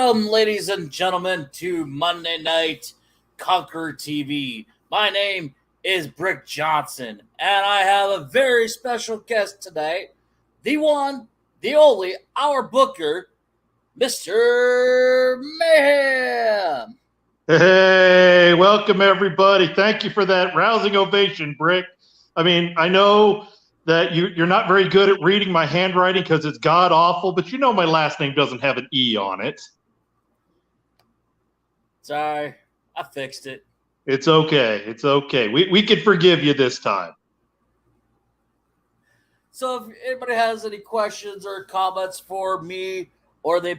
Welcome, ladies and gentlemen, to Monday Night Conqueror TV. My name is Brick Johnson, and I have a very special guest today. The one, the only, our booker, Mr. Mayhem. Hey, welcome everybody. Thank you for that rousing ovation, Brick. I mean, I know that you're not very good at reading my handwriting because it's god-awful, but you know my last name doesn't have an E on it. Sorry, I fixed it. It's okay. It's okay. We can forgive you this time. So if anybody has any questions or comments for me or the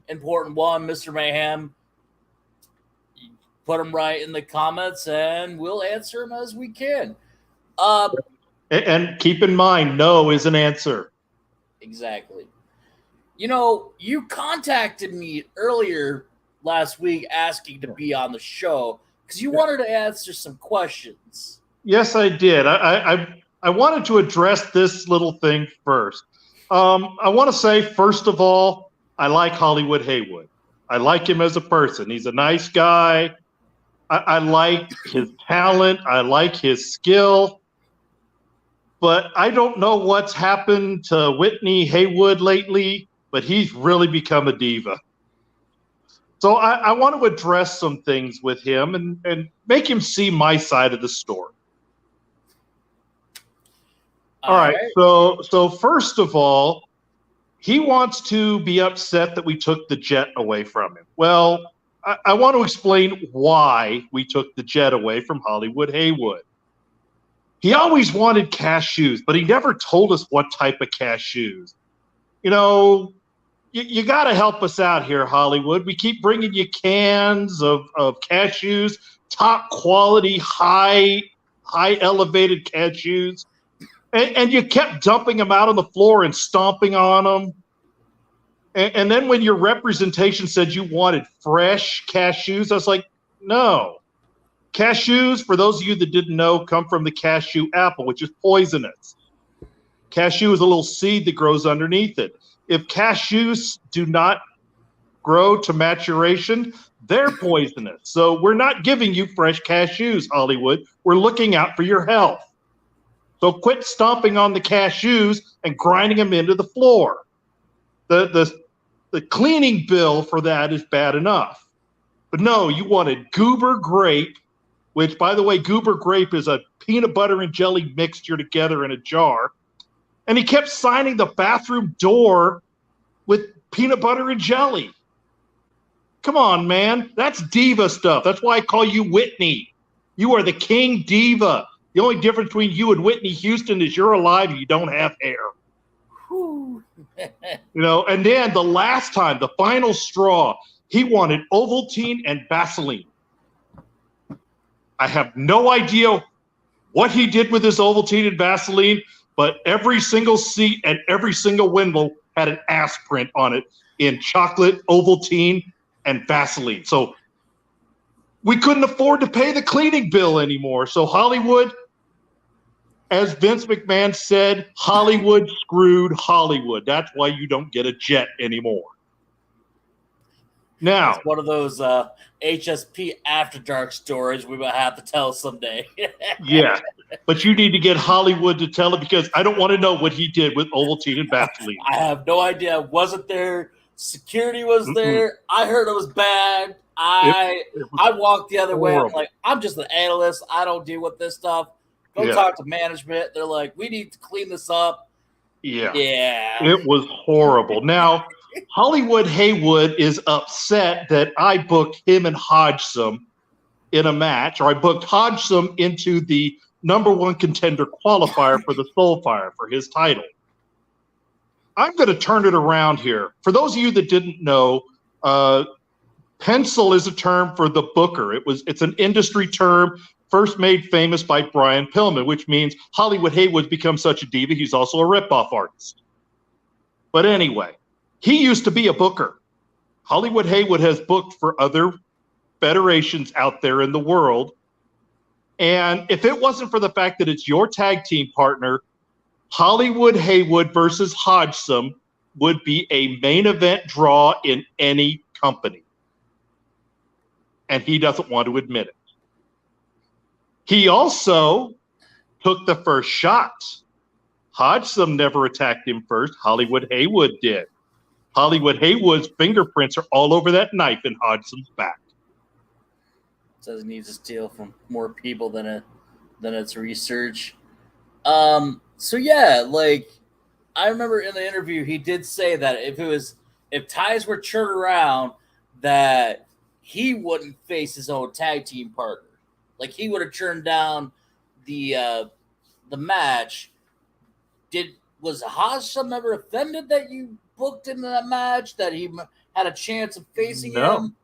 important one, Mr. Mayhem, put them right in the comments and we'll answer them as we can. And keep in mind, no is an answer. Exactly. You know, you contacted me earlier last week asking to be on the show because you wanted to answer some questions. Yes, I did. I wanted to address this little thing first. I want to say, first of all, I like Hollywood Haywood. I like him as a person. He's a nice guy. I like his talent. I like his skill. But I don't know what's happened to Whitney Haywood lately, but he's really become a diva. So I want to address some things with him and make him see my side of the story. All right. So first of all, he wants to be upset that we took the jet away from him. Well, I want to explain why we took the jet away from Hollywood Haywood. He always wanted cashews, but he never told us what type of cashews. You know, you got to help us out here, Hollywood. We keep bringing you cans of cashews, top quality, high elevated cashews, and you kept dumping them out on the floor and stomping on them. And then when your representation said you wanted fresh cashews, I was like, no. Cashews, for those of you that didn't know, come from the cashew apple, which is poisonous. Cashew is a little seed that grows underneath it. If cashews do not grow to maturation, they're poisonous. So we're not giving you fresh cashews, Hollywood. We're looking out for your health. So quit stomping on the cashews and grinding them into the floor. The cleaning bill for that is bad enough. But no, you wanted goober grape, which, by the way, goober grape is a peanut butter and jelly mixture together in a jar. And he kept signing the bathroom door with peanut butter and jelly. Come on, man. That's diva stuff. That's why I call you Whitney. You are the king diva. The only difference between you and Whitney Houston is you're alive and you don't have hair. You know, and then the last time, the final straw, he wanted Ovaltine and Vaseline. I have no idea what he did with his Ovaltine and Vaseline, but every single seat and every single window had an ass print on it in chocolate, Ovaltine, and Vaseline. So we couldn't afford to pay the cleaning bill anymore. So Hollywood, as Vince McMahon said, Hollywood screwed Hollywood. That's why you don't get a jet anymore. Now, it's one of those HSP After Dark stories we might have to tell someday. Yeah, but you need to get Hollywood to tell it because I don't want to know what he did with Ovaltine and Vaseline. I have no idea. I wasn't there. Security was there. I heard it was bad. I walked the other way. I'm like, I'm just an analyst. I don't deal with this stuff. Go talk to management. They're like, we need to clean this up. Yeah. It was horrible. Now, Hollywood Haywood is upset that I booked him and Hodgson in a match, or I booked Hodgson into the #1 contender qualifier for the Soulfire for his title. I'm going to turn it around here. For those of you that didn't know, pencil is a term for the booker. It's an industry term first made famous by Brian Pillman, which means Hollywood Haywood's become such a diva, he's also a ripoff artist. But anyway, he used to be a booker. Hollywood Haywood has booked for other federations out there in the world. And if it wasn't for the fact that it's your tag team partner, Hollywood Haywood versus Hodgson would be a main event draw in any company. And he doesn't want to admit it. He also took the first shot. Hodgson never attacked him first. Hollywood Haywood did. Hollywood Haywood's fingerprints are all over that knife in Hodgson's back. Says he needs to steal from more people than its research. So yeah, like I remember in the interview he did say that if ties were turned around, that he wouldn't face his own tag team partner. Like he would have turned down the match. Was Hodgson ever offended that you booked him in that match? That he had a chance of facing him?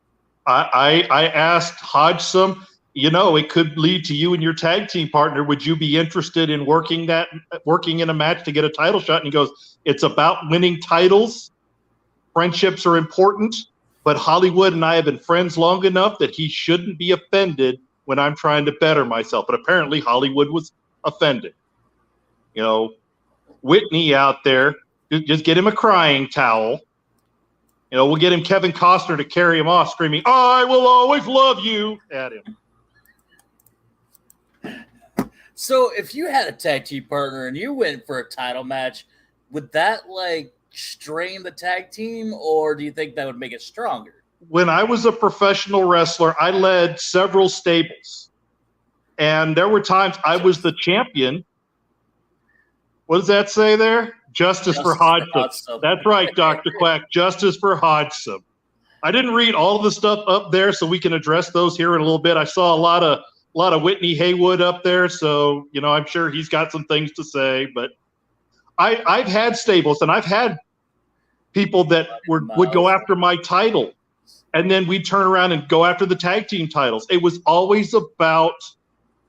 I asked Hodgson, it could lead to you and your tag team partner. Would you be interested in working in a match to get a title shot? And he goes, it's about winning titles. Friendships are important, but Hollywood and I have been friends long enough that he shouldn't be offended when I'm trying to better myself. But apparently Hollywood was offended. Whitney out there, just get him a crying towel. We'll get him Kevin Costner to carry him off screaming, I will always love you at him. So if you had a tag team partner and you went for a title match, would that strain the tag team, or do you think that would make it stronger? When I was a professional wrestler, I led several stables. And there were times I was the champion. What does that say there? Justice for Hodgson. That's right, Dr. Quack. Justice for Hodgson. I didn't read all of the stuff up there, so we can address those here in a little bit. I saw a lot of Whitney Haywood up there, so I'm sure he's got some things to say. But I've had stables, and I've had people that would go after my title, and then we'd turn around and go after the tag team titles. It was always about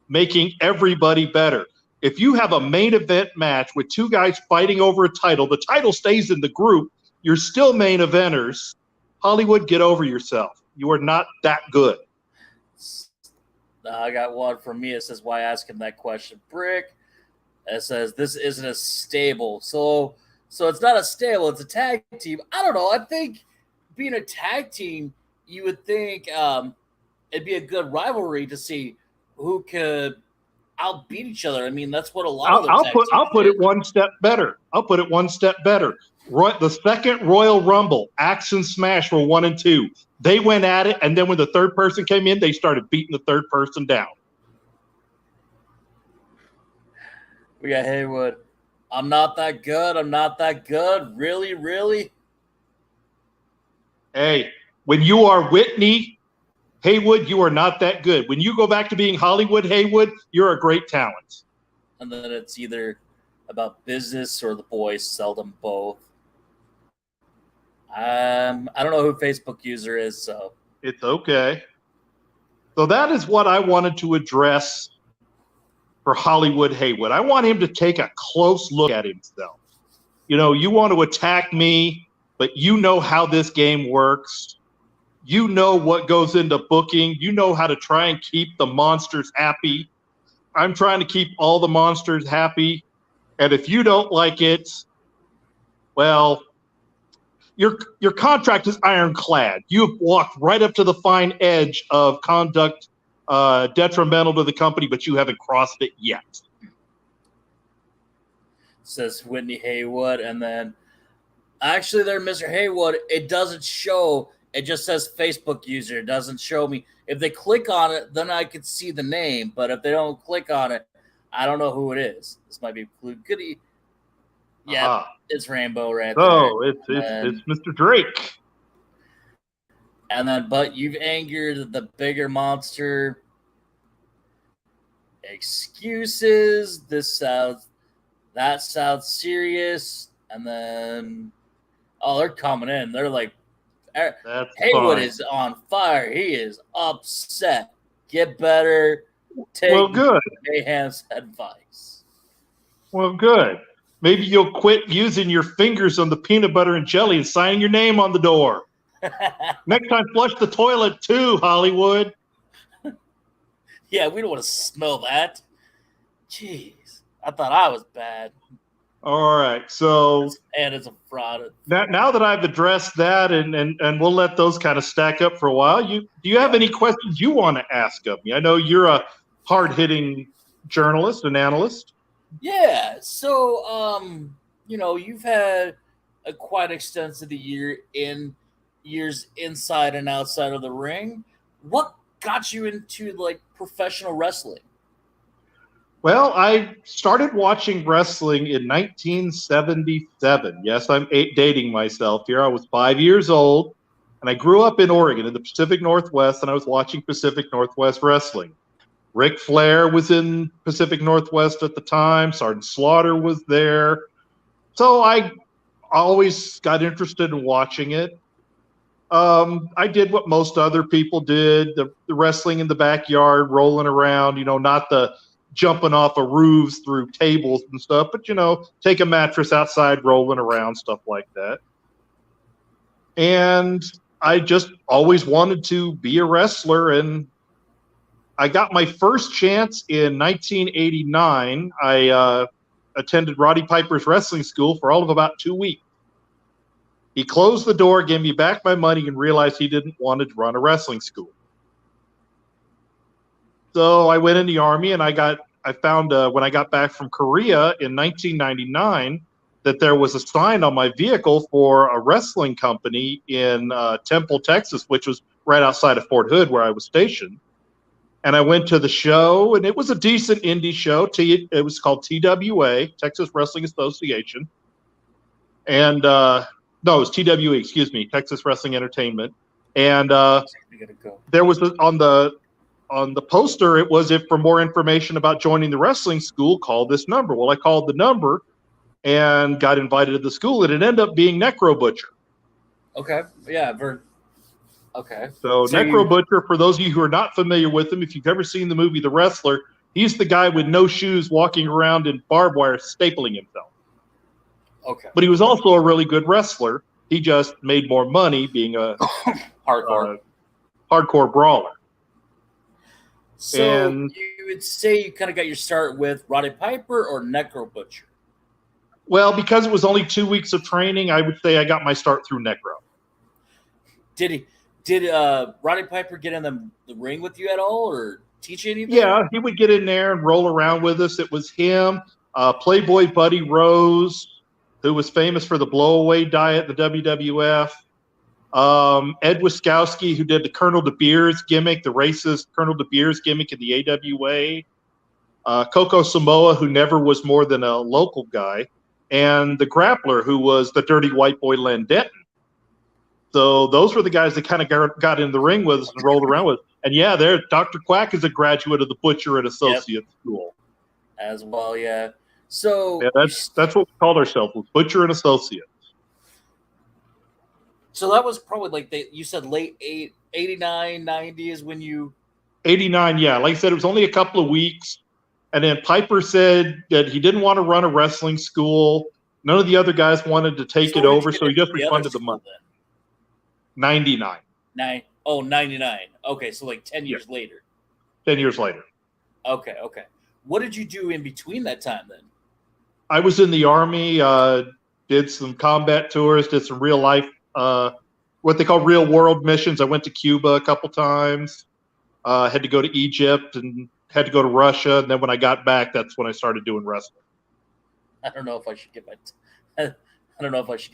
making everybody better. If you have a main event match with two guys fighting over a title, the title stays in the group. You're still main eventers. Hollywood, get over yourself. You are not that good. I got one from me. It says, why ask him that question? Brick. It says, this isn't a stable. So it's not a stable. It's a tag team. I don't know. I think being a tag team, you would think it'd be a good rivalry to see who could outbeat each other. I mean, that's what a lot of I'll put it one step better. The second Royal Rumble, Axe and Smash were 1 and 2. They went at it, and then when the third person came in, they started beating the third person down. We got Haywood. I'm not that good. Really, really? Hey, when you are Whitney Haywood, you are not that good. When you go back to being Hollywood Haywood, you're a great talent. And then it's either about business or the boys, seldom both. I don't know who Facebook user is, so. It's okay. So that is what I wanted to address for Hollywood Haywood. I want him to take a close look at himself. You want to attack me, but you know how this game works. You know what goes into booking. You know how to try and keep the monsters happy. I'm trying to keep all the monsters happy. And if you don't like it, well, your contract is ironclad. You've walked right up to the fine edge of conduct detrimental to the company, but you haven't crossed it yet. Says Whitney Haywood. And then actually there, Mr. Haywood, it doesn't show. It just says Facebook user. It doesn't show me. If they click on it, then I could see the name. But if they don't click on it, I don't know who it is. This might be Goody. Yeah, It's Rainbow right there. Oh, it's Mr. Drake. And then, but you've angered the bigger monster. Excuses. That sounds serious. And then, they're coming in. They're like, Haywood is on fire. He is upset. Get better. Take good. Mayhem's advice. Well, good. Maybe you'll quit using your fingers on the peanut butter and jelly and signing your name on the door. Next time, flush the toilet too, Hollywood. Yeah, we don't want to smell that. Jeez, I thought I was bad. All right. So and it's a fraud. Now that I've addressed that, and we'll let those kind of stack up for a while. Do you have any questions you want to ask of me? I know you're a hard hitting journalist and analyst. Yeah. So you've had a quite extensive years inside and outside of the ring. What got you into like professional wrestling? Well, I started watching wrestling in 1977. Yes, I'm dating myself here. I was 5 years old, and I grew up in Oregon in the Pacific Northwest, and I was watching Pacific Northwest wrestling. Ric Flair was in Pacific Northwest at the time. Sergeant Slaughter was there. So I always got interested in watching it. I did what most other people did, the wrestling in the backyard, rolling around, not the jumping off of roofs through tables and stuff, but, take a mattress outside, rolling around, stuff like that. And I just always wanted to be a wrestler, and I got my first chance in 1989. I attended Roddy Piper's wrestling school for all of about 2 weeks. He closed the door, gave me back my money, and realized he didn't want to run a wrestling school. So I went in the Army, and I found when I got back from Korea in 1999 that there was a sign on my vehicle for a wrestling company in Temple, Texas, which was right outside of Fort Hood where I was stationed. And I went to the show, and it was a decent indie show. It was called TWA, Texas Wrestling Association. And no, it was TWE, excuse me, Texas Wrestling Entertainment. And there was on the poster, it was, if for more information about joining the wrestling school, call this number. Well, I called the number and got invited to the school, and it ended up being Necro Butcher. Okay. Yeah. Okay. So Necro Butcher, for those of you who are not familiar with him, if you've ever seen the movie The Wrestler, he's the guy with no shoes walking around in barbed wire stapling himself. Okay. But he was also a really good wrestler. He just made more money being a hardcore brawler. So you would say you kind of got your start with Roddy Piper or Necro Butcher? Well, because it was only 2 weeks of training, I would say I got my start through Necro. Did Roddy Piper get in the ring with you at all, or teach you anything? Yeah, he would get in there and roll around with us. It was him, Playboy Buddy Rose, who was famous for the blowaway diet, the WWF. Ed Wiskowski, who did the Colonel De Beers gimmick, the racist Colonel De Beers gimmick in the AWA. Coco Samoa, who never was more than a local guy. And the Grappler, who was the dirty white boy Len Denton. So those were the guys that kind of got in the ring with us and rolled around with. And yeah, Dr. Quack is a graduate of the Butcher and Associate School. As well, yeah. So yeah, that's what we called ourselves, was Butcher and Associates. So that was probably like you said late 89, 90 is when you 89, yeah. Like I said, it was only a couple of weeks. And then Piper said that he didn't want to run a wrestling school. None of the other guys wanted to take it over, so he just refunded the money. 99. 99. Okay, so like 10 years later. 10 years later. Okay. What did you do in between that time then? I was in the Army, did some combat tours, did some real life, what they call real world missions. I went to Cuba a couple times, had to go to Egypt and had to go to Russia. And then when I got back, that's when I started doing wrestling. I don't know if I should get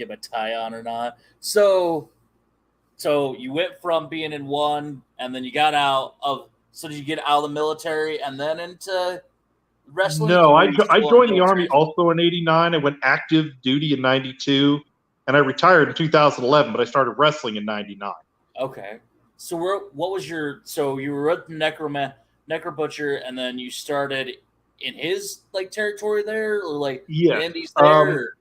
my tie on or not. So you went from being in one, and then you got out of. So did you get out of the military and then into wrestling? No, I joined the Army also in '89. I went active duty in '92, and I retired in 2011. But I started wrestling in '99. Okay, so what was your? So you were with Necro Butcher, and then you started in his territory there, or the indies there.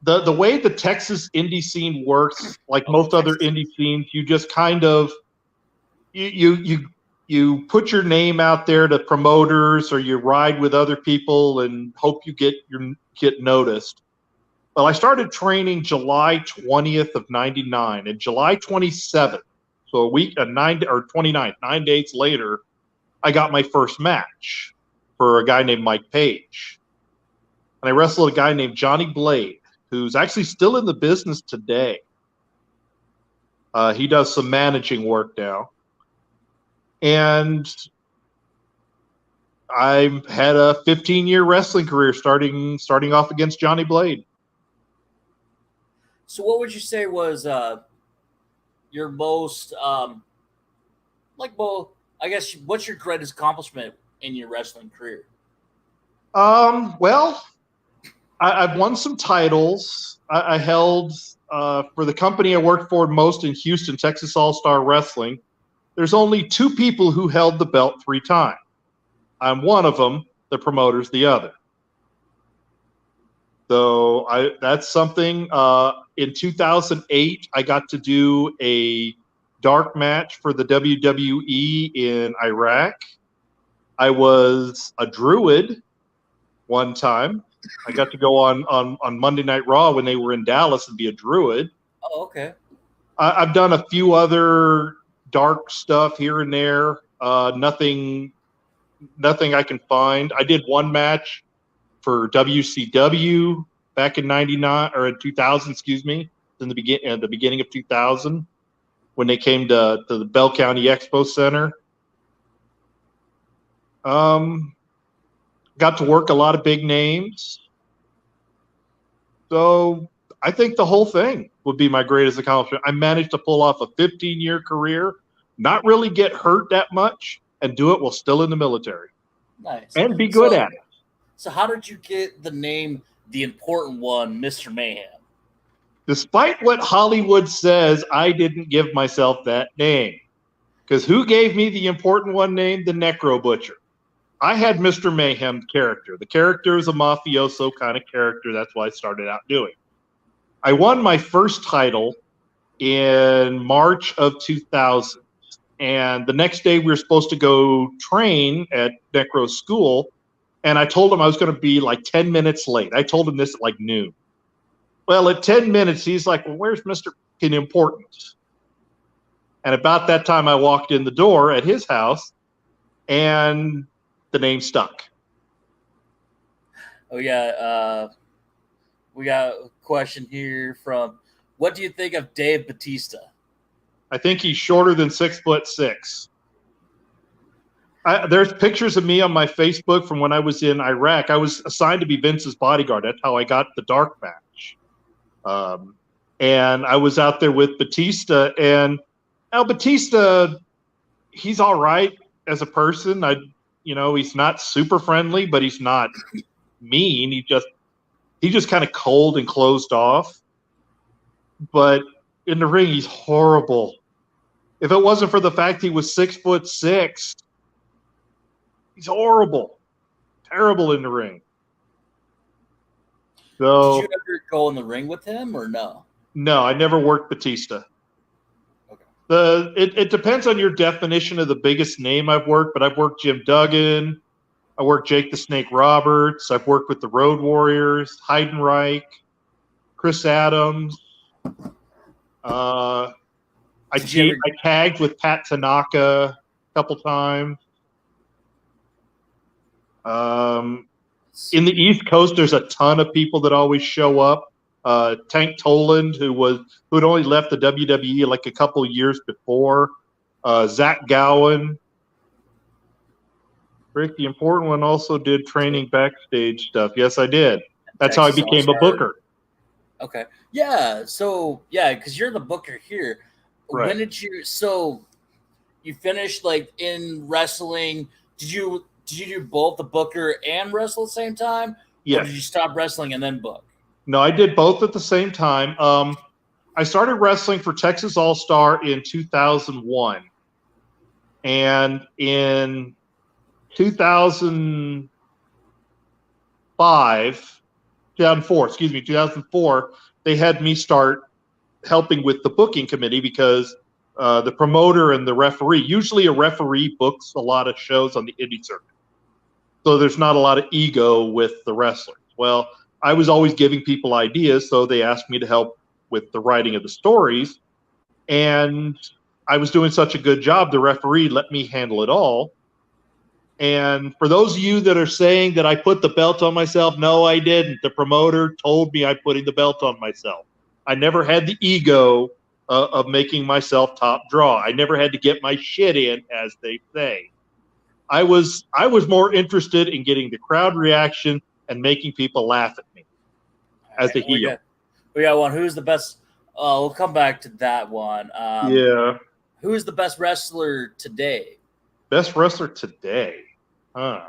The way the Texas indie scene works, like most other indie scenes, you just kind of you put your name out there to promoters, or you ride with other people and hope you get noticed. Well, I started training July 20th of '99, and July 27th, so a week, 29th, 9 days later, I got my first match for a guy named Mike Page. and I wrestled a guy named Johnny Blade, who's actually still in the business today. He does some managing work now. And I had a 15-year wrestling career starting off against Johnny Blade. So what would you say was your most I guess what's your greatest accomplishment in your wrestling career? Well, I've won some titles. I held for the company I worked for most in Houston, Texas All-Star Wrestling. There's only 2 people who held the belt 3 times. I'm one of them. The promoter's the other. So that's something. In 2008, I got to do a dark match for the WWE in Iraq. I was a druid one time. I got to go on Monday Night Raw when they were in Dallas and be a druid. Oh, okay. I've done a few other dark stuff here and there. Nothing I can find. I did one match for WCW back in '99 or in 2000, excuse me, in the beginning of 2000 when they came to the Bell County Expo Center. Got to work a lot of big names. So I think the whole thing would be my greatest accomplishment. I managed to pull off a 15-year career, not really get hurt that much, and do it while still in the military. Nice. And be good at it. So how did you get the name The Important One, Mr. Mayhem? Despite what Hollywood says, I didn't give myself that name. Because who gave me the Important One name? The Necro Butcher. I had Mr. Mayhem character. The character is a mafioso kind of character. That's what I started out doing. I won my first title in March of 2000. And the next day we were supposed to go train at Necro School. And I told him I was going to be like 10 minutes late. I told him this at like noon. Well, at 10 minutes, he's like, well, where's Mr. Important? And about that time, I walked in the door at his house, and the name stuck. Oh, yeah. We got a question here from, what do you think of Dave Bautista? I think he's shorter than 6'6". There's pictures of me on my Facebook from when I was in Iraq. I was assigned to be Vince's bodyguard. That's how I got the dark match. And I was out there with Batista. And now Batista, he's all right as a person. He's not super friendly, but he's not mean. He's just kind of cold and closed off. But in the ring, he's horrible. If it wasn't for the fact he was 6'6", he's horrible, terrible in the ring. So, did you ever go in the ring with him or no? No, I never worked Batista. Okay. It depends on your definition of the biggest name I've worked, but I've worked Jim Duggan. I worked Jake the Snake Roberts. I've worked with the Road Warriors, Heidenreich, Chris Adams. I tagged with Pat Tanaka a couple times. In the East Coast, there's a ton of people that always show up. Tank Toland, who'd only left the WWE like a couple years before. Zach Gowen. Rick, the Important One, also did training backstage stuff. Yes, I did. That's how I became a booker. Okay. Yeah. So because you're the booker here. Right. When did you? So you finished like in wrestling. Did you do both the booker and wrestle at the same time? Yes. Or did you stop wrestling and then book? No, I did both at the same time. I started wrestling for Texas All-Star in 2001. And in 2004, they had me start helping with the booking committee because the promoter and the referee, usually a referee books a lot of shows on the indie circuit. So there's not a lot of ego with the wrestlers. Well, I was always giving people ideas, so they asked me to help with the writing of the stories. And I was doing such a good job, the referee let me handle it all. And for those of you that are saying that I put the belt on myself, no, I didn't. The promoter told me I'm putting the belt on myself. I never had the ego of making myself top draw. I never had to get my shit in, as they say. I was more interested in getting the crowd reaction and making people laugh at me as a heel. We got one. Who's the best? We'll come back to that one. Yeah. Who's the best wrestler today? Best wrestler today? You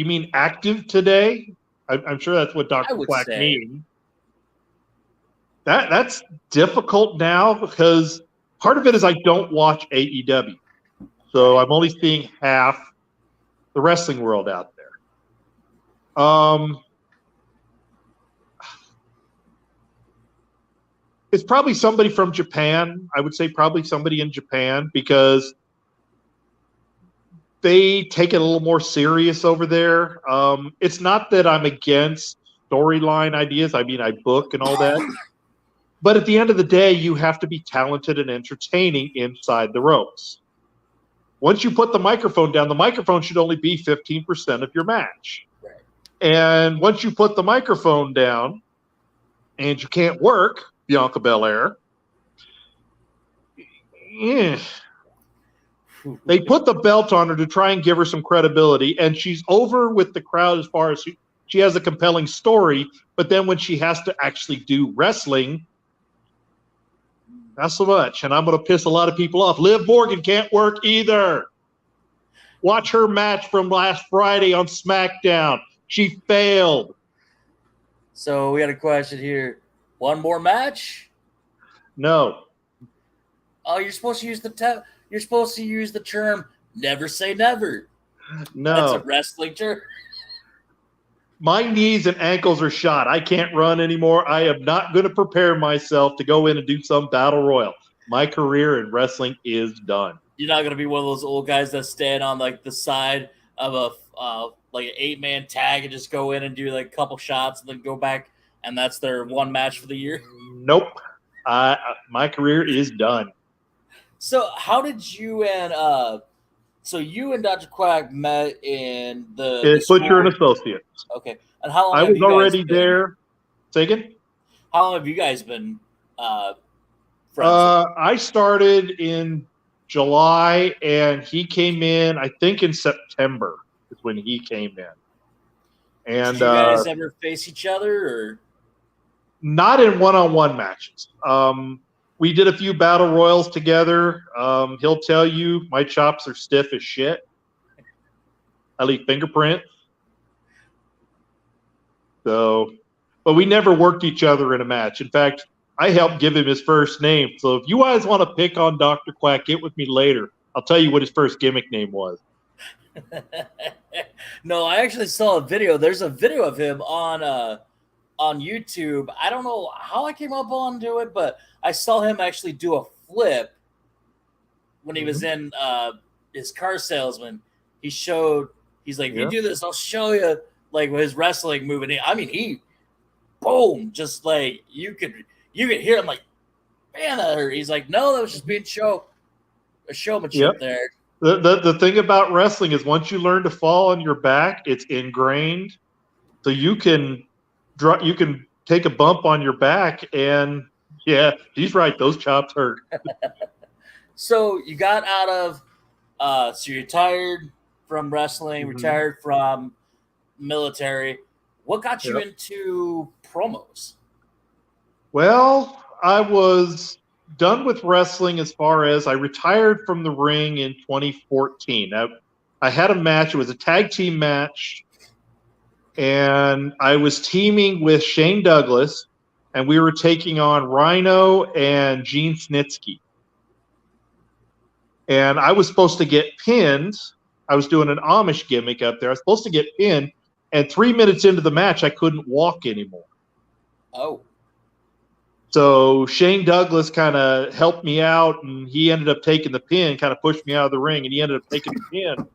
mean active today? I'm sure that's what Dr. Quack means. That's difficult now because part of it is I don't watch AEW. So I'm only seeing half the wrestling world out there. It's probably somebody from Japan. I would say probably somebody in Japan because they take it a little more serious over there. It's not that I'm against storyline ideas. I mean, I book and all that. But at the end of the day, you have to be talented and entertaining inside the ropes. Once you put the microphone down, the microphone should only be 15% of your match. Right. And once you put the microphone down and you can't work, Bianca Belair, they put the belt on her to try and give her some credibility, and she's over with the crowd as far as she has a compelling story, but then when she has to actually do wrestling, not so much. And I'm going to piss a lot of people off. Liv Morgan can't work either. Watch her match from last Friday on SmackDown. She failed. So we got a question here. One more match? No. Oh, you're supposed to use the term "never say never." No, that's a wrestling term. My knees and ankles are shot. I can't run anymore. I am not going to prepare myself to go in and do some battle royal. My career in wrestling is done. You're not going to be one of those old guys that stand on like the side of a like an 8-man tag and just go in and do like a couple shots and then go back and that's their one match for the year. Nope. My career is done. So how did you and you and Dr. Quack met in the Butcher and Associates. Okay. And how long I was already there. Say again? How long have you guys been friends? I started in July and he came in, I think in September is when he came in. And did you guys ever face each other or? Not in one-on-one matches. We did a few battle royals together. He'll tell you my chops are stiff as shit. I leave fingerprints. So, but we never worked each other in a match. In fact, I helped give him his first name. So if you guys want to pick on Dr. Quack, get with me later. I'll tell you what his first gimmick name was. No, I actually saw a video. There's a video of him on YouTube. I don't know how I came up onto it, but I saw him actually do a flip when he was in his car salesman. He's like, if you do this, I'll show you like his wrestling move. And I mean, he boom, just like you could hear him like, man, that hurt. He's like, no, that was just being showmanship there. The thing about wrestling is once you learn to fall on your back, it's ingrained. So you can take a bump on your back, and yeah, he's right. Those chops hurt. So you got out of, so you're retired from wrestling, retired from military. What got you into promos? Well, I was done with wrestling as far as I retired from the ring in 2014. I had a match. It was a tag team match. And I was teaming with Shane Douglas, and we were taking on Rhino and Gene Snitsky. And I was supposed to get pinned. I was doing an Amish gimmick up there. I was supposed to get pinned, and 3 minutes into the match, I couldn't walk anymore. Oh. So Shane Douglas kind of helped me out, and he ended up taking the pin, kind of pushed me out of the ring, and he ended up taking the pin.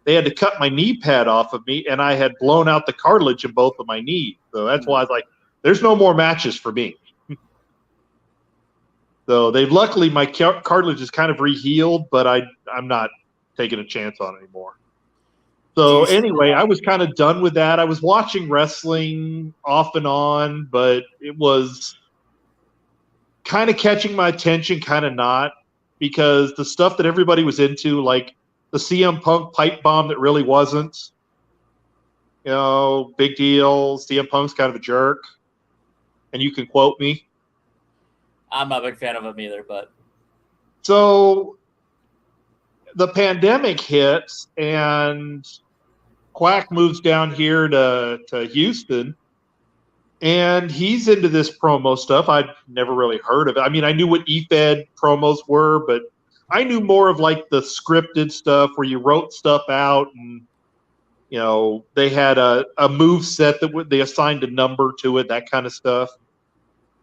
They had to cut my knee pad off of me, and I had blown out the cartilage in both of my knees. So that's why I was like, there's no more matches for me. So they've luckily my cartilage is kind of rehealed, but I'm not taking a chance on it anymore. So anyway, I was kind of done with that. I was watching wrestling off and on, but it was kind of catching my attention, kind of not, because the stuff that everybody was into, like the CM Punk pipe bomb that really wasn't, big deal. CM Punk's kind of a jerk. And you can quote me. I'm not a big fan of him either, but. So the pandemic hits and Quack moves down here to Houston, and he's into this promo stuff. I'd never really heard of it. I mean, I knew what EFED promos were, but I knew more of like the scripted stuff where you wrote stuff out and, they had a move set that they assigned a number to it, that kind of stuff.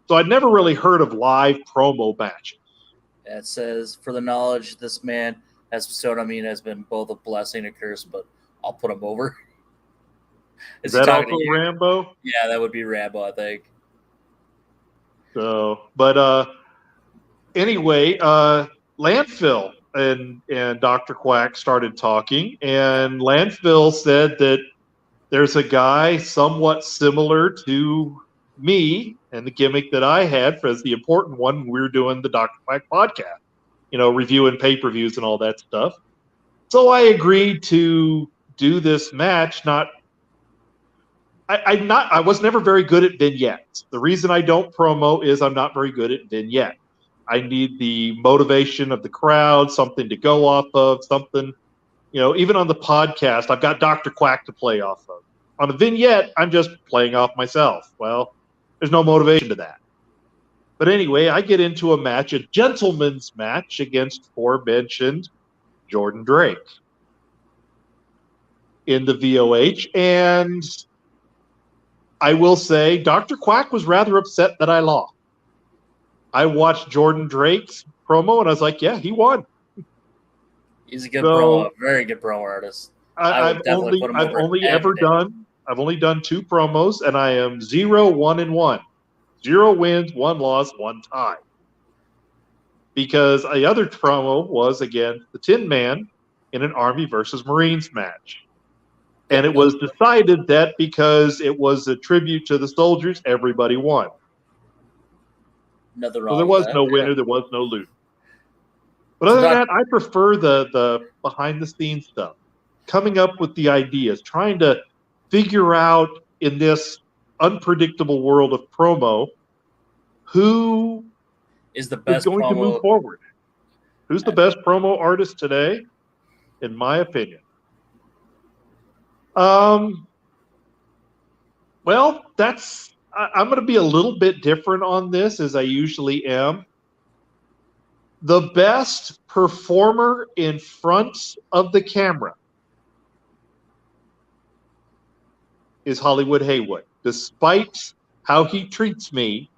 So I'd never really heard of live promo matches. Yeah, it says, for the knowledge this man has bestowed on me has been both a blessing and a curse, but I'll put him over. Is that also Rambo? Yeah, that would be Rambo, I think. So, but anyway, Landfill and Dr. Quack started talking, and Landfill said that there's a guy somewhat similar to me and the gimmick that I had as the important one when we were doing the Dr. Quack podcast, reviewing pay-per-views and all that stuff. So I agreed to do this match. I was never very good at vignettes. The reason I don't promo is I'm not very good at vignettes. I need the motivation of the crowd, something to go off of, something, even on the podcast, I've got Dr. Quack to play off of. On a vignette, I'm just playing off myself. Well, there's no motivation to that. But anyway, I get into a match, a gentleman's match against aforementioned Jordan Drake in the VOH. And I will say Dr. Quack was rather upset that I lost. I watched Jordan Drake's promo and I was like, yeah, he won. He's a good promo, very good promo artist. I've only done 2 promos, and I am 0-1-1. 0 wins, 1 loss, 1 tie. Because the other promo was against the Tin Man in an Army versus Marines match. And it was decided that because it was a tribute to the soldiers, everybody won. Nothing wrong. So there was no winner, there was no loser. But other than that, I prefer the behind the scenes stuff. Coming up with the ideas, trying to figure out in this unpredictable world of promo who is the best going to move forward. Who's the best promo artist today, in my opinion? Well, I'm going to be a little bit different on this, as I usually am. The best performer in front of the camera is Hollywood Haywood. Despite how he treats me,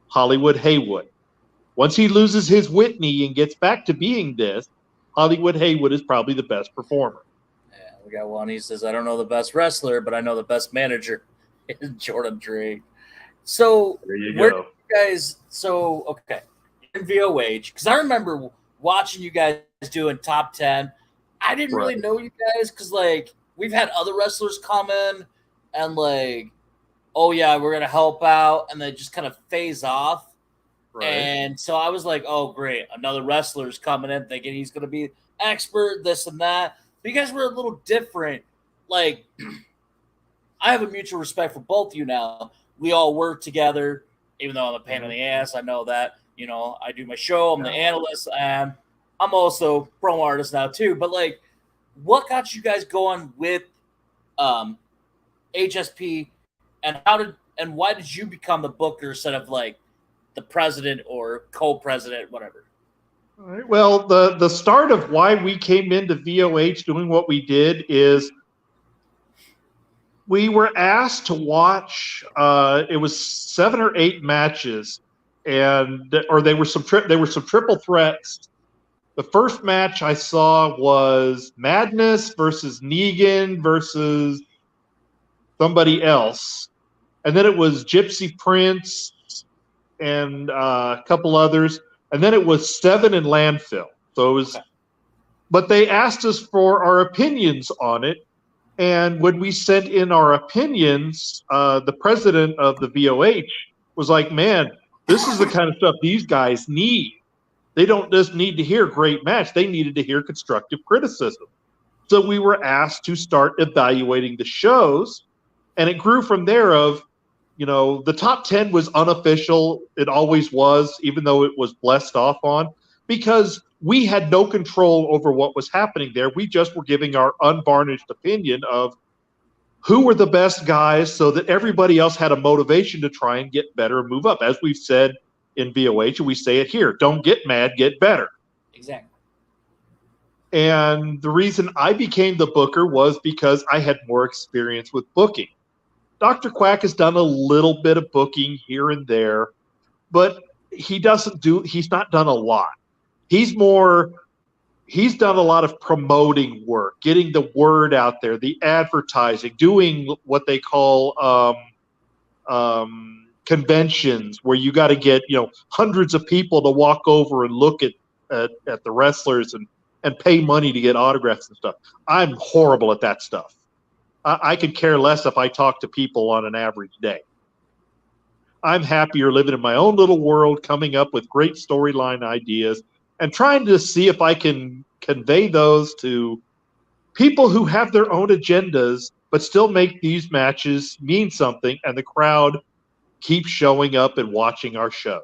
Hollywood Haywood. Once he loses his Whitney and gets back to being this, Hollywood Haywood is probably the best performer. Yeah, we got one. He says, I don't know the best wrestler, but I know the best manager. Jordan Drake. So there you where go. You guys, okay. In VOH, because I remember watching you guys doing top 10. I didn't really know you guys because we've had other wrestlers come in and oh yeah, we're gonna help out, and they just kind of phase off. Right. And so I was like, oh great, another wrestler's coming in thinking he's gonna be expert, this and that. But you guys were a little different. I have a mutual respect for both of you now. We all work together, even though I'm a pain in the ass. I know that. I do my show. I'm the analyst, and I'm also promo artist now too. But what got you guys going with HSP, and why did you become the booker instead of the president or co-president, whatever? All right. Well, the start of why we came into VOH doing what we did is we were asked to watch. It was 7 or 8 matches, or they were some triple threats. The first match I saw was Madness versus Negan versus somebody else, and then it was Gypsy Prince and a couple others, and then it was 7 in landfill. So it was, but they asked us for our opinions on it. And when we sent in our opinions, the president of the VOH was like, man, this is the kind of stuff these guys need. They don't just need to hear great match. They needed to hear constructive criticism. So we were asked to start evaluating the shows. And it grew from there of, the top 10 was unofficial. It always was, even though it was blessed off on, because we had no control over what was happening there. We just were giving our unvarnished opinion of who were the best guys so that everybody else had a motivation to try and get better and move up. As we've said in VOH, and we say it here, don't get mad, get better. Exactly. And the reason I became the booker was because I had more experience with booking. Dr. Quack has done a little bit of booking here and there, but he's not done a lot. He's done a lot of promoting work, getting the word out there, the advertising, doing what they call conventions where you got to get, hundreds of people to walk over and look at the wrestlers and pay money to get autographs and stuff. I'm horrible at that stuff. I could care less if I talk to people on an average day. I'm happier living in my own little world, coming up with great storyline ideas and trying to see if I can convey those to people who have their own agendas, but still make these matches mean something, and the crowd keeps showing up and watching our show.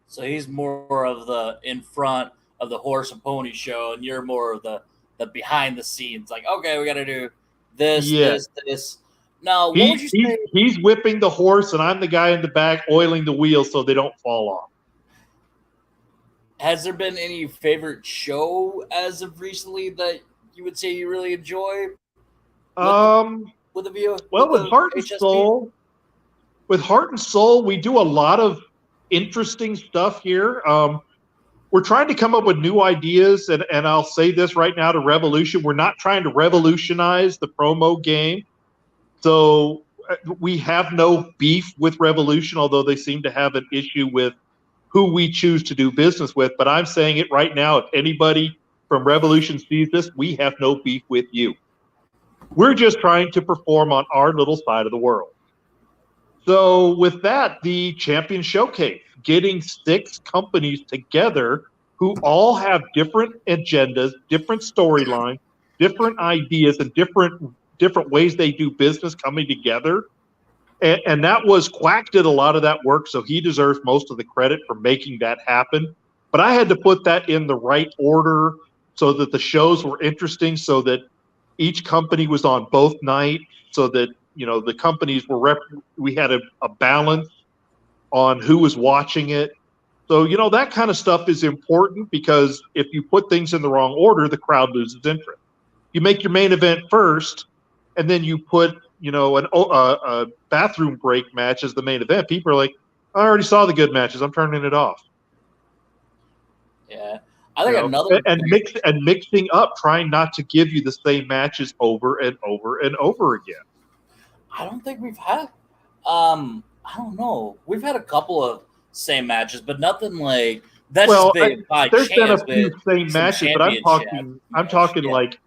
So he's more of the in front of the horse and pony show, and you're more of the behind the scenes. Like, okay, we got to do this, this. Now, what would you say? He's whipping the horse, and I'm the guy in the back oiling the wheels so they don't fall off. Has there been any favorite show as of recently that you would say you really enjoy? With Heart and Soul. With Heart and Soul, we do a lot of interesting stuff here. We're trying to come up with new ideas, and I'll say this right now to Revolution. We're not trying to revolutionize the promo game. So we have no beef with Revolution, although they seem to have an issue with who we choose to do business with. But I'm saying it right now. If anybody from Revolution sees this, we have no beef with you. We're just trying to perform on our little side of the world. So with that, the Champion Showcase, getting 6 companies together who all have different agendas, different storylines, different ideas, and different ways they do business coming together. And that was Quack did a lot of that work, so he deserves most of the credit for making that happen. But I had to put that in the right order so that the shows were interesting, so that each company was on both nights, so that the companies were we had a balance on who was watching it. So that kind of stuff is important, because if you put things in the wrong order, the crowd loses interest. You make your main event first, and then you put a bathroom break match as the main event. People are like, I already saw the good matches, I'm turning it off. Yeah, I think another mixing up, trying not to give you the same matches over and over and over again. I don't think we've had. I don't know. We've had a couple of same matches, but nothing like that's just been by there's chance. Been a few same matches, but I'm talking like,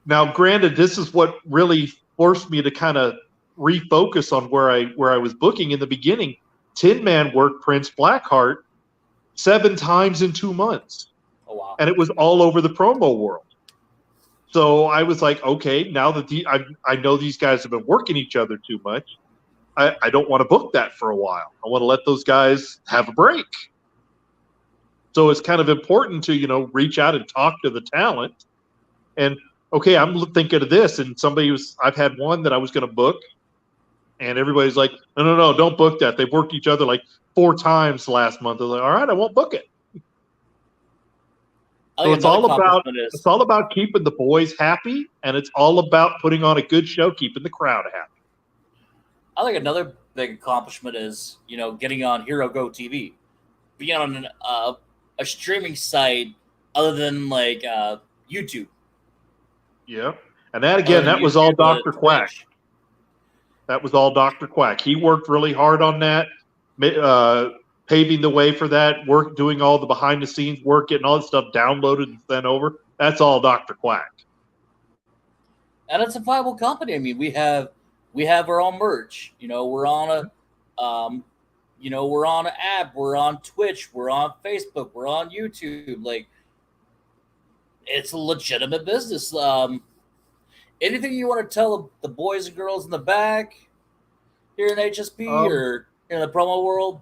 now granted, this is what really forced me to kind of refocus on where I was booking in the beginning. Tin Man worked Prince Blackheart 7 times in 2 months. Oh wow! And it was all over the promo world. So I was like, okay, now that I know these guys have been working each other too much, I don't want to book that for a while. I want to let those guys have a break. So it's kind of important to, reach out and talk to the talent. And, okay, I'm thinking of this. And I've had one that I was going to book. And everybody's like, no, don't book that. They've worked each other like 4 times last month. I was like, all right, I won't book it. So it's all about keeping the boys happy, and it's all about putting on a good show, keeping the crowd happy. I think another big accomplishment is, getting on Hero Go TV, being on a streaming site other than like YouTube. Yeah, and that was all Dr. Quack. That was all Dr. Quack. He worked really hard on that. paving the way for that work, doing all the behind the scenes work, getting all that stuff downloaded and sent over. That's all Dr. Quack. And it's a viable company. I mean, we have our own merch. We're on we're on an app. We're on Twitch. We're on Facebook. We're on YouTube. Like, it's a legitimate business. Anything you want to tell the boys and girls in the back here in HSP or in the promo world?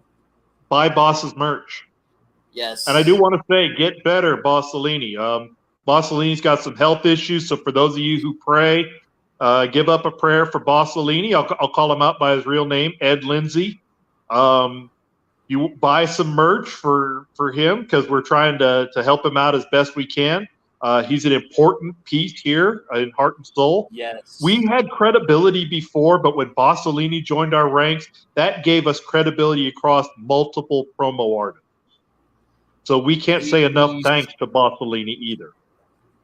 Buy Boss's merch. Yes. And I do want to say, get better, Bossolini. Bossolini's got some health issues, so for those of you who pray, give up a prayer for Bossolini. I'll call him out by his real name, Ed Lindsay. You buy some merch for him because we're trying to help him out as best we can. He's an important piece here in Heart and Soul. Yes. We had credibility before, but when Bossolini joined our ranks, that gave us credibility across multiple promo artists. So we can't say enough thanks to Bossolini either.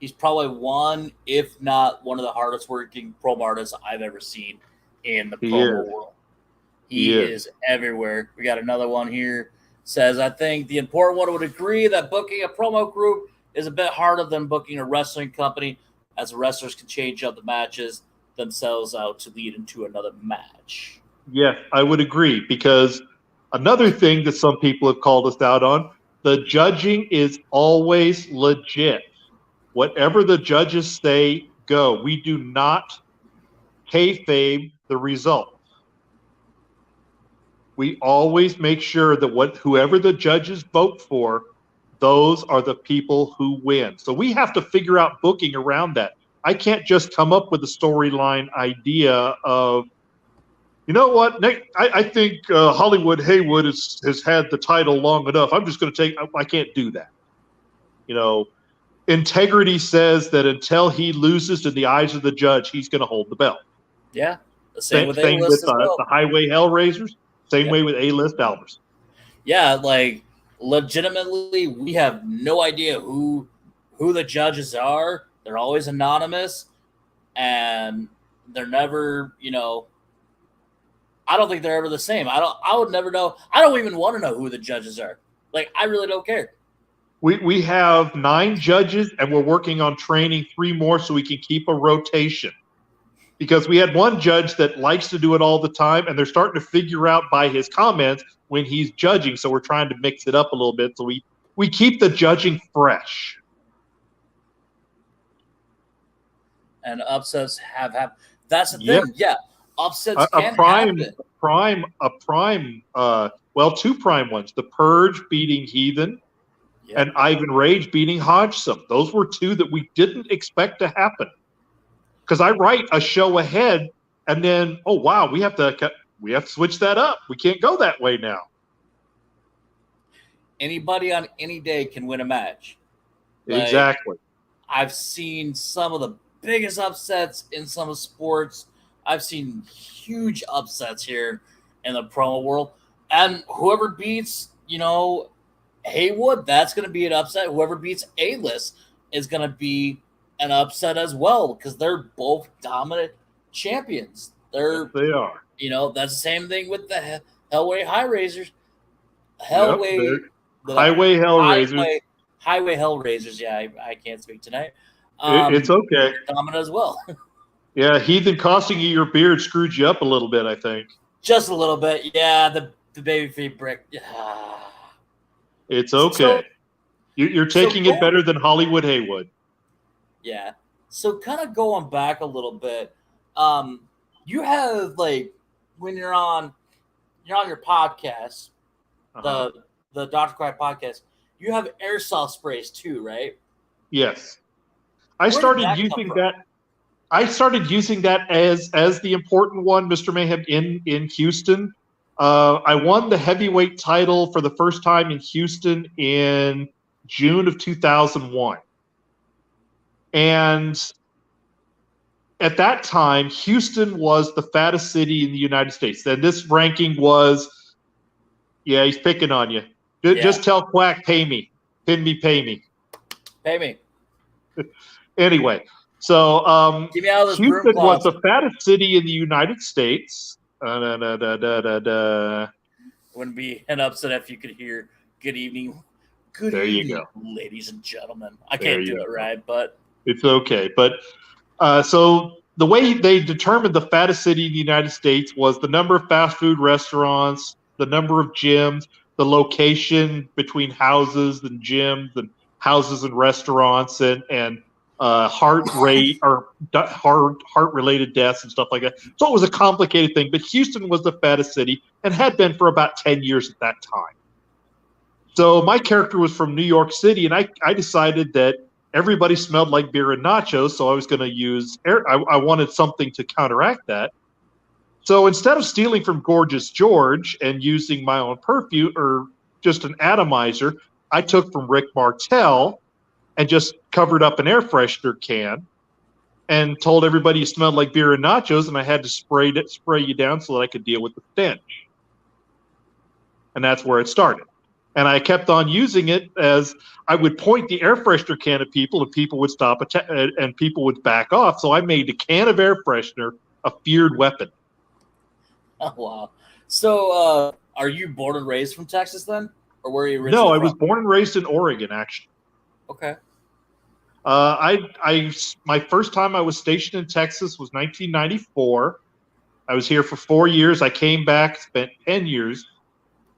He's probably one, if not one of the hardest working promo artists I've ever seen in the promo world. He is everywhere. We got another one here. Says, I think the important one would agree that booking a promo group is a bit harder than booking a wrestling company, as the wrestlers can change up the matches themselves out to lead into another match. Yes, I would agree, because another thing that some people have called us out on, the judging is always legit. Whatever the judges say, go. We do not kayfabe the results. We always make sure that whoever the judges vote for, those are the people who win. So we have to figure out booking around that. I can't just come up with a storyline idea of, you know what, Nick, I think Hollywood Haywood has had the title long enough. I'm just going to I can't do that. Integrity says that until he loses in the eyes of the judge, he's going to hold the belt. Yeah. The same with the Highway Hellraisers. Same way with A-list Albers. Yeah, like, legitimately, we have no idea who the judges are. They're always anonymous, and they're never, I don't think they're ever the same. I would never know. I don't even want to know who the judges are. Like, I really don't care. We have 9 judges, and we're working on training 3 more so we can keep a rotation. Because we had one judge that likes to do it all the time, and they're starting to figure out by his comments when he's judging. So we're trying to mix it up a little bit so we keep the judging fresh. And upsets have happened. That's the thing. Yeah, upsets can happen. Well, 2 prime ones. The Purge beating Heathen and Ivan Rage beating Hodgson. Those were 2 that we didn't expect to happen. Because I write a show ahead, and then, oh wow, we have to switch that up. We can't go that way now. Anybody on any day can win a match. Exactly. I've seen some of the biggest upsets in some of sports. I've seen huge upsets here in the promo world, and whoever beats, Haywood, that's going to be an upset. Whoever beats A-list is going to be an upset as well, because they're both dominant champions. They are. That's the same thing with the Hellway Hellraisers. Highway Hellraisers. Yeah, I can't speak tonight. It's okay. Dominant as well. Yeah, Heathen costing you your beard screwed you up a little bit, I think. Just a little bit. Yeah, the baby feet brick. It's okay. So, you're taking it better than Hollywood Haywood. Yeah. So kind of going back a little bit, you have, like, when you're on your podcast, the Dr. Quack podcast, you have airsoft sprays too, right? Yes. I started using that as the important one, Mr. Mayhem, in Houston. I won the heavyweight title for the first time in Houston in June of 2001. And at that time, Houston was the fattest city in the United States. And this ranking was, yeah, he's picking on you. Just tell Quack, pay me. Pin me, pay me. Pay me. Anyway, so Give me out of this Houston was the fattest city in the United States. Let wouldn't be an upset if you could hear "Good evening, good there evening, you go, ladies and gentlemen." I can't do it right, but it's okay. But so the way they determined the fattest city in the United States was the number of fast food restaurants, the number of gyms, the location between houses and gyms and houses and restaurants, and heart rate or heart related deaths and stuff like that. So it was a complicated thing. But Houston was the fattest city and had been for about 10 years at that time. So my character was from New York City, and I decided that everybody smelled like beer and nachos, so I was going to use I wanted something to counteract that. So instead of stealing from Gorgeous George and using my own perfume or just an atomizer, I took from Rick Martel and just covered up an air freshener can and told everybody you smelled like beer and nachos, and I had to spray you down so that I could deal with the stench. And that's where it started. And I kept on using it as I would point the air freshener can at people, and people would stop and people would back off. So I made the can of air freshener a feared weapon. Oh, wow. So are you born and raised from Texas then? Or where are you originally No, I from? was born and raised in Oregon, actually. Okay. My first time I was stationed in Texas was 1994. I was here for 4 years. I came back, spent 10 years,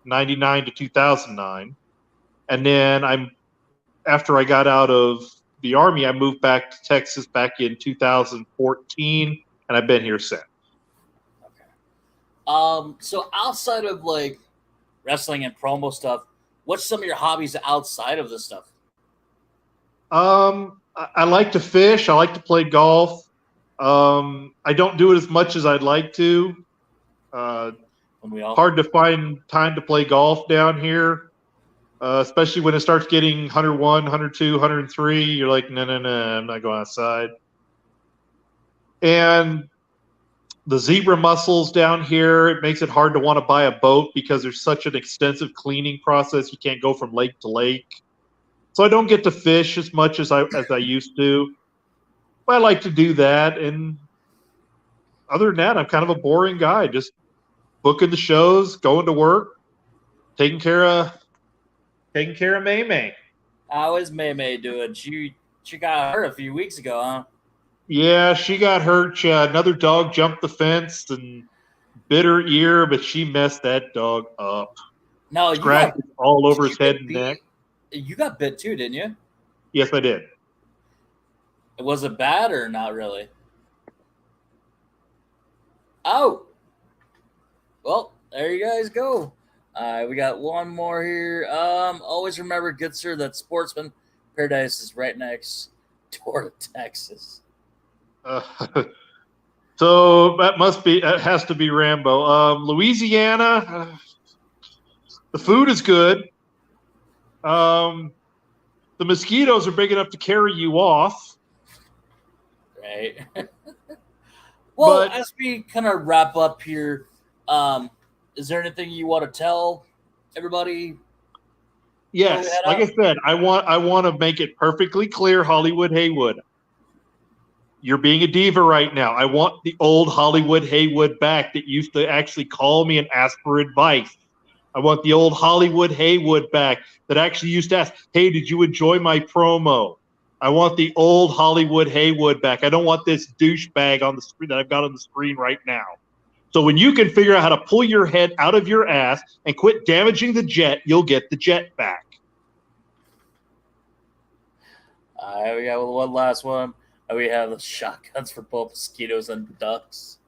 99 to 2009. And then after I got out of the Army, I moved back to Texas back in 2014, and I've been here since. Okay. So outside of like wrestling and promo stuff, what's some of your hobbies outside of this stuff? I like to fish. I like to play golf. I don't do it as much as I'd like to. Hard to find time to play golf down here, especially when it starts getting 101, 102, 103. You're like, no, I'm not going outside. And the zebra mussels down here, it makes it hard to want to buy a boat because there's such an extensive cleaning process. You can't go from lake to lake. So I don't get to fish as much as I used to. But I like to do that. And other than that, I'm kind of a boring guy, just booking the shows, going to work, taking care of May May. How is May May doing? She got hurt a few weeks ago, huh? Yeah, she got hurt. Another dog jumped the fence and bit her ear, but she messed that dog up. No, scratches all over his head and neck. You got bit too, didn't you? Yes, I did. Was it bad or not really? Oh. Well, there you guys go. We got one more here. Always remember, good sir, that Sportsman Paradise is right next door to Texas. So that has to be Rambo. Louisiana, the food is good. The mosquitoes are big enough to carry you off. Right. Well, as we kind of wrap up here, is there anything you want to tell everybody? Yes, like I said, I want to make it perfectly clear, Hollywood Haywood. You're being a diva right now. I want the old Hollywood Haywood back that used to actually call me and ask for advice. I want the old Hollywood Haywood back that actually used to ask, hey, did you enjoy my promo? I want the old Hollywood Haywood back. I don't want this douchebag on the screen that I've got on the screen right now. So when you can figure out how to pull your head out of your ass and quit damaging the jet, you'll get the jet back. We got one last one. We have the shotguns for both mosquitoes and ducks.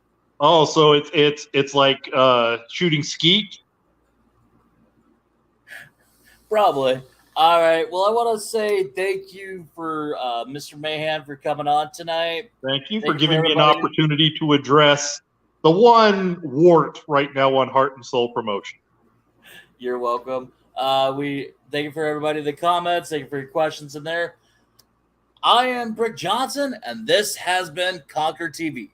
Oh, so it's like shooting skeet? Probably. All right. Well, I want to say thank you for Mr. Mayhem for coming on tonight. Thank you for giving me an opportunity to address the one wart right now on Heart and Soul Promotion. You're welcome. We thank you for everybody in the comments. Thank you for your questions in there. I am Brick Johnson, and this has been Conquer TV.